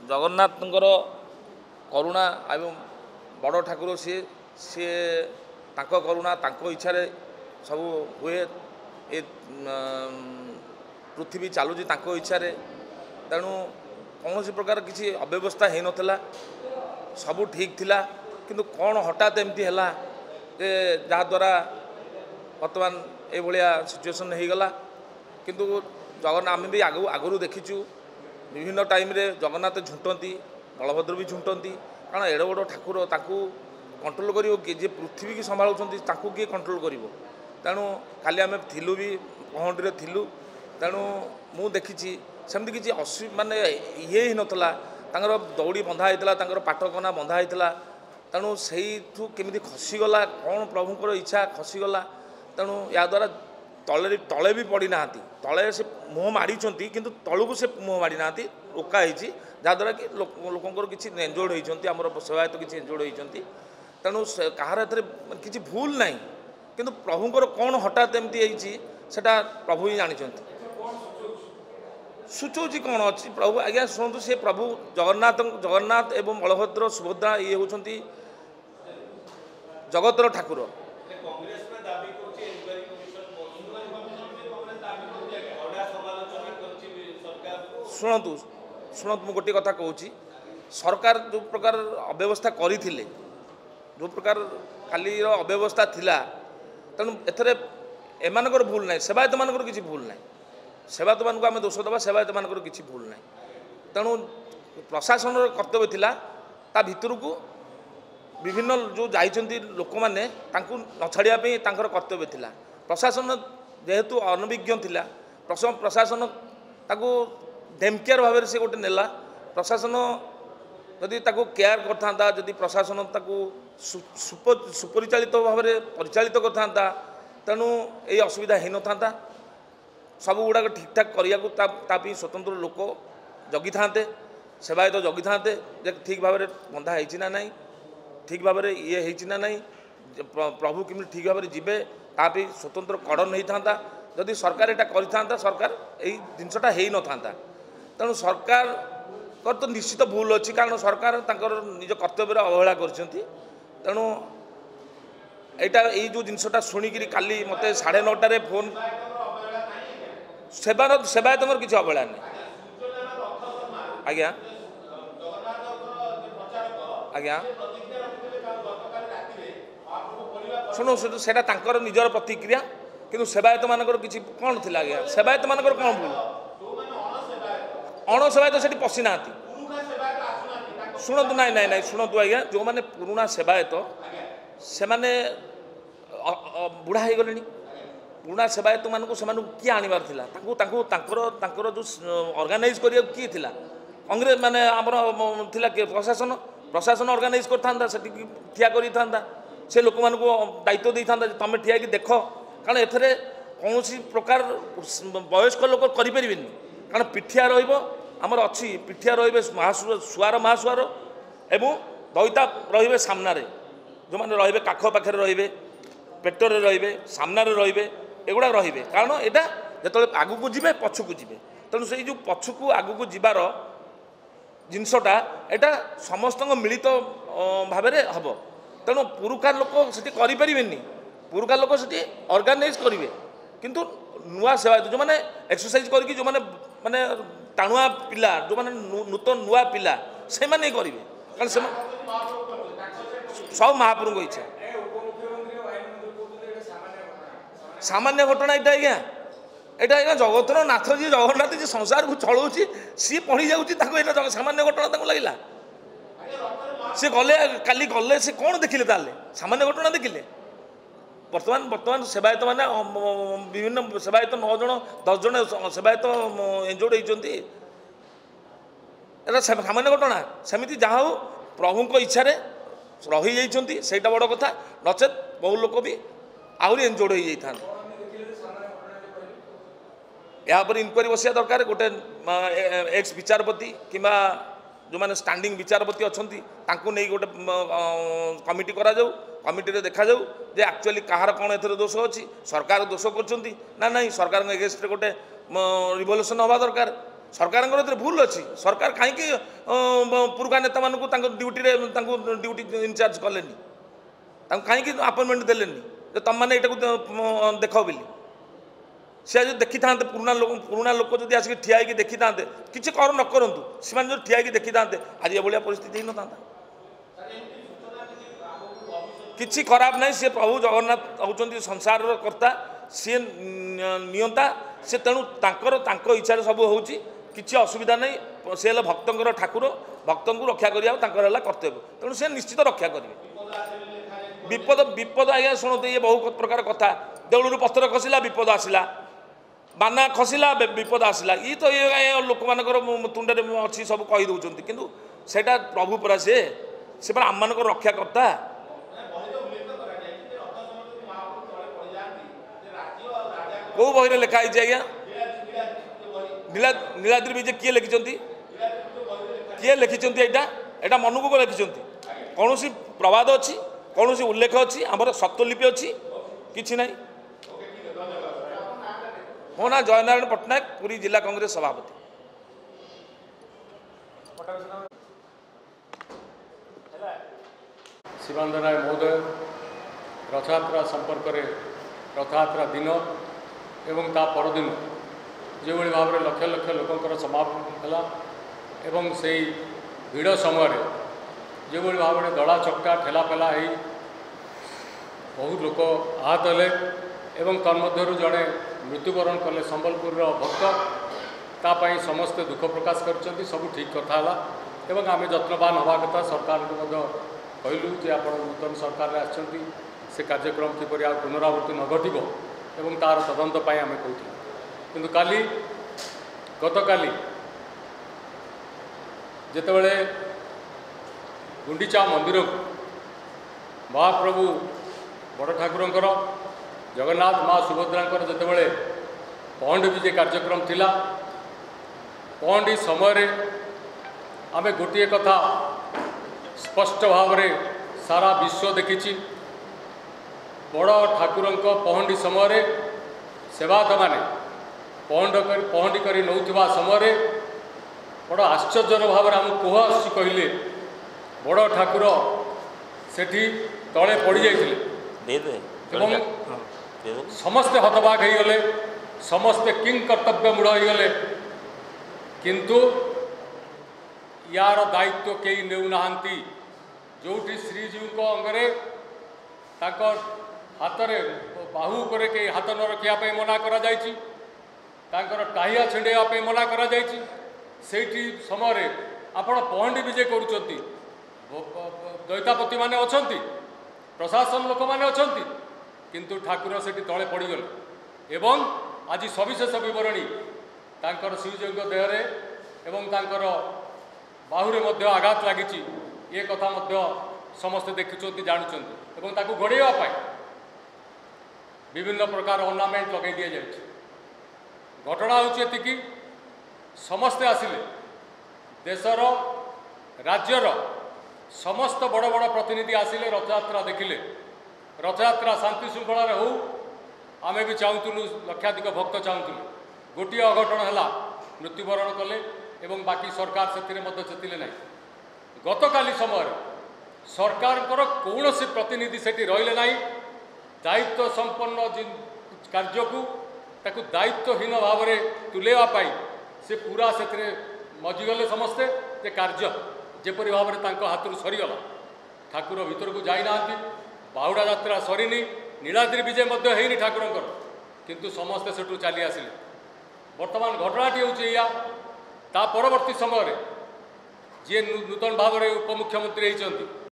जगन्नाथଙ୍କର करुणा एवं बड़ ठाकुर सी सी तांको करुणा तांको इच्छारे सब हुए ए पृथ्वी चलुची तांको इच्छारे तेणु कौन प्रकार किसी अव्यवस्था हो नाला सबू ठीक थिला किंतु कौन हठात एमती है जे जहाद्वारा बर्तमान ये सिचुएसन हो गला किंतु जगन्नाथ आम भी आगु देखीचु विभिन्न टाइम रे जगन्नाथ झुंटती बलभद्र भी झुंटती कारण एड़ बड़ ठाकुर ताकू कंट्रोल कर जे पृथ्वी की संभालुं किए कंट्रोल कर तेणु खाली आम थिलु भी पहंडी थिलु तेणु मु देखी सेमती किसी माने ये ही नाला दौड़ी बंधा होता पाटकना बंधा होता तेणु से केमी खसीगला कौन प्रभुंर इच्छा खसीगला तेणु या द्वारा तले तले भी पड़ी ना तले से मुँह माड़ी किंतु तलू से मुँह माड़ी ना रोका होती जहाद्वारा कि लोकंर किसी एंजोर्ड होती आम सेवायत किसी एंजोर्ड होती तेणु कहार एथरे किसी भूल ना किंतु प्रभुंर कौन हठात एमती सेटा प्रभु ही जानी सूचौची कौन अच्छी प्रभु आज्ञा शुणु सी प्रभु जगन्नाथ एवं बलभद्र सुभद्रा ये होती जगतर ठाकुर शुणु शुणु मु गोटे कथा कहूँ सरकार जो प्रकार अव्यवस्था करते जो प्रकार खाली अव्यवस्था थिला तेणु एथरे एमानकर भूल ना सेवायत मानकर किसी भूल ना सेवायत मान आम दोष दबा सेवायत मानकर किसी भूल ना तेणु प्रशासन कर्तव्य थिला ता भितर को विभिन्न जो जाइछंती लोक माने तांकु न छाड़िया तांकर कर्तव्य थिला प्रशासन जेहेतु अनभिज्ञ थिला प्रशासन ताकू डेमकेयर भाव से गोटे नेला प्रशासन जदि ताकू केयर करता जदि प्रशासन ताकू सुपरिचालित भाव में परिचालित करता तेणु ये असुविधा हो ना सब गुड़ाक ठीक ठाक करने स्वतंत्र लोक जगी था सेवायत जगी था ठीक भाव में बंधा होना ना ठीक भाव में ये होना ना प्रभु किमी ठीक भाव में जीवे तापी स्वतंत्र कड़न होता जदि सरकार यहाँ करता सरकार यही जिनसा हो ना तेणु सरकार तो निश्चित भूल अच्छी कारण सरकार निज कर्तव्य अवहेला कर तेणु यहाँ यही जो जिनसा शुणिक काली मत 9:30 फोन सेवायत किसी अवहेला नहीं आज्ञा आज्ञा शुणु से निजर प्रतिक्रिया किंतु सेवायत मानकर किसी कौन थी आज्ञा सेवायत मानकर कौन भूल अणसेवायत से पशि ना शुणु ना ना शुणु आज्ञा जो मैंने पुराणा सेवायत से मैंने बुढ़ा हो गले पुराणा सेवायत मानक से किए आणवार जो ऑर्गेनाइज कर किए थिला कांग्रेस माने आमर थिला प्रशासन प्रशासन ऑर्गेनाइज करता ठिया कर से लोक मान दायित्व दे था तुम ठिया कि देख कारण एथरे कौन प्रकार वयस्क लोक करें कारण पिठिया रमर अच्छी पिठिया रे सुआर महासुआर एवं दईता रे सामने जो मैंने रे काख पाखे रे पेटर रे सामने रे एगुड़ा रे कारण यहाँ जो आग को जी पछक जी तेणु से जो पछक आग को जीवार जिनसटा यहाँ समस्त मिलित भाव हम तेणु पुरुखा लोक से करें पुरुखा लोक से ऑर्गेनाइज करेंगे किंतु नुआ सेवा जो मैंने एक्सरसाइज करके जो मैंने माने टाणुआ पिला जो मैंने नूतन नुआ पिला से मैंने करेंगे कारण से सब महाप्रभु को इच्छा सामान्य घटना यहाँ आज्ञा यहाँ आज्ञा जगतर नाथ जी जगन्नाथ जी संसार को चलाऊ सी पढ़ी जाऊँगी सामान्य घटना लगला सी गले काली गले से कौन देखिले ताले सामान्य घटना देखिले बर्तमान सेवायत मैंने विभिन्न सेवायत 9 जन 10 जन सेवायत एंजोर्ड होती सामान्य घटना सेमती जहाँ हो प्रभु इच्छा रही जाइए सहीटा बड़ कथा नचेत बहु लोक भी आहरी एंजोर्ड हो जाता यापर इनक्वारी बसिया दरकार गोटे एक्स विचारपति कि जो मैंने स्टैंडिंग विचारपति अच्छा नहीं गोटे कमिटी करा जाऊ कमिटी देखा जाऊ जे एक्चुअली कहार कौन एथर दोष अच्छी सरकार दोष कर ना नहीं सरकार एगेन्स्ट गोटे रिवोल्यूशन हवा दरकार सरकार भूल अच्छी सरकार कहीं पुरुखा नेता मानक ड्यूटी ड्यूटी इनचार्ज कले कहीं अपॉइंटमेंट देलेनी तुम मैंने यहाँ देख बोली सी जो देखी था पुराना लोक जब आसिक ठिया देखी था किसी कर न करूँ से जो ठिया देखी था आज ये भाया परिस्थिति हो न था किसी खराब ना सी प्रभु जगन्नाथ होती संसार कर्ता सी नियंता से तेणु इच्छा सब हो किसी असुविधा नहीं सी भक्तर ठाकुर भक्त को रक्षा करवा कर्तव्य तेणु से निश्चित रक्षा करेंगे विपद विपद आज्ञा शुणु ये बहु प्रकार कथा देउलू पत्थर खसला विपद आसला बाना खसला विपद आसला ये तो ये लोक मान तुंडे अच्छी सब कहीदे कि प्रभु परा से आम मान रक्षा करता कौ बही लिखाई आज्ञा नीलाद्री विजय किए लिखिं किए लिखिं यहाँ मनकू को लिखिं कौन प्रवाद अच्छी कौन उल्लेख अच्छी आमर सत्वलिपि अच्छी कि ना मो ना जयनारायण पट्टनायक पुरी जिला कांग्रेस सभापति। शिवानंद राय महोदय रथयात्रा संपर्क में रथयात्रा दिन एवं ता परदिन जो भाव में लक्ष लक्ष लोकंर समागम है से भिड़ समय जो भाव में दड़ा चक्का ठेला पेला हो बहुत लोक आहत हेले एवं तन्मध्यरु जड़े मृत्युवरण कले संबलपुर भक्त तापाई समस्ते दुख प्रकाश कर सब ठीक कथा एवं आम जत्नवान हवा कथा सरकार को कहलु जे आप नूतन सरकार आछंती से कार्यक्रम किपर आ पुनरावृत्ति न घटो एवं तार तदंत आम कहूँ किंतु काली गतकाली जेतेबेले गुंडीचा मंदिर को महाप्रभु बड़ ठाकुरंकर जगन्नाथ माँ सुभद्रांकर जेतेबेले पहंडी विजय कार्यक्रम थिला पहंडी समय आमे गोटे कथा स्पष्ट भाव में सारा विश्व देखी बड़ ठाकुरंक पहंडी समय सेवायत माने पहंडी कर नौथिबा समय बड़ आश्चर्य भाव में आम कह आसी कहले बड़ ठाकुर सेठी तले पड़ जाइए समस्ते हतबाक हो गले समस्ते किंग कर्तव्य मूढ़ हो गले किंतु यार दायित्व कई नेउना जो श्रीजीव को अंगरे हाथ में बाहु पर कई हाथ न रखापी मना करा टाहिया छिंडेवाई मना करा से समय आपण पहंडी विजय करुँच दैतापति माने अछंती प्रशासन लोक माने अछंती किंतु ठाकुर से तले पड़गले एवं आज सविशेष बरणी तांकर श्रीजीव देहरे एवं तांकर बाहुरे मध्य आघात लगी ये कथा मध्य समस्ते देखुं जानुंट एवं ताकू घोड़ाई विभिन्न प्रकार ऑर्नामेंट लगे दि जाए घटना होती समस्ते आसिले देशर राज्यर समस्त बड़ बड़ प्रतिनिधि आसिले रथयात्रा देखिले रथयात्रा शांति श्रृंखला हो आमे भी चाहूलु लक्षाधिक भक्त चाहूलु गोटे अघटन है मृत्युवरण कले एवं बाकी सरकार से ना गतकाली समय सरकार कौन सी प्रतिनिधि से रहिले ना दायित्व संपन्न कार्य को ताकू दायित्वहीन भाव में तुलेवाई से पूरा से मजिगले समस्ते जे कार्य जेपरी भाव में हाथ सरीगला ठाकुर भीतर को जाना बाहुड़ा यात्रा सरीनी नीलाद्री विजय होनी ठाकुरंकर किंतु समस्ते सेठू चली आसिले वर्तमान घटनाटी हूँ परवर्ती समय जी नूतन भाव में उपमुख्यमंत्री होती